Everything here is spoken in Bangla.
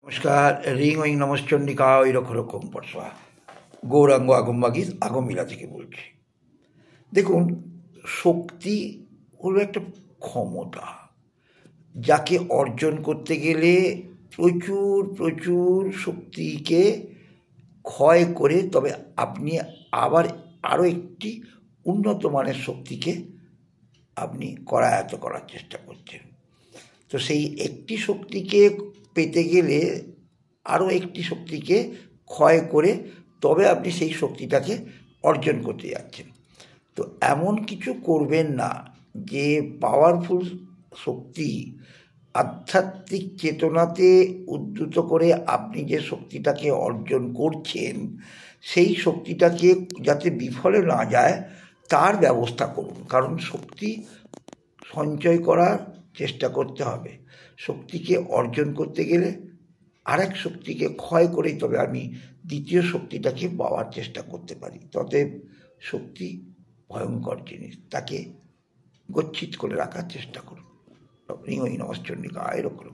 নমস্কার। রিং ওই নমশ্চন্ডিকা ওই রকম পরশা গৌরাঙ্গ আগমবাগিস আগমিলা থেকে বলছি। দেখুন, শক্তি হলো একটা ক্ষমতা, যাকে অর্জন করতে গেলে প্রচুর প্রচুর শক্তিকে ক্ষয় করে তবে আপনি আবার আরও একটি উন্নত মানের শক্তিকে আপনি করায়ত্ত করার চেষ্টা করছেন। তো সেই একটি শক্তিকে পেতে গেলে আরও একটি শক্তিকে ক্ষয় করে তবে আপনি সেই শক্তিটাকে অর্জন করতে যাচ্ছেন। তো এমন কিছু করবেন না যে পাওয়ারফুল শক্তি আধ্যাত্মিক চেতনাতে উদ্যুত করে আপনি যে শক্তিটাকে অর্জন করছেন সেই শক্তিটাকে যাতে বিফলে না যায় তার ব্যবস্থা করুন। কারণ শক্তি সঞ্চয় করার চেষ্টা করতে হবে। শক্তিকে অর্জন করতে গেলে আরেক শক্তিকে ক্ষয় করেই তবে আমি দ্বিতীয় শক্তিটাকে পাওয়ার চেষ্টা করতে পারি। অতএব শক্তি ভয়ঙ্কর জিনিস, তাকে গচ্ছিত করে রাখার চেষ্টা করুন। নমশ্চন্ডিকা এরকম।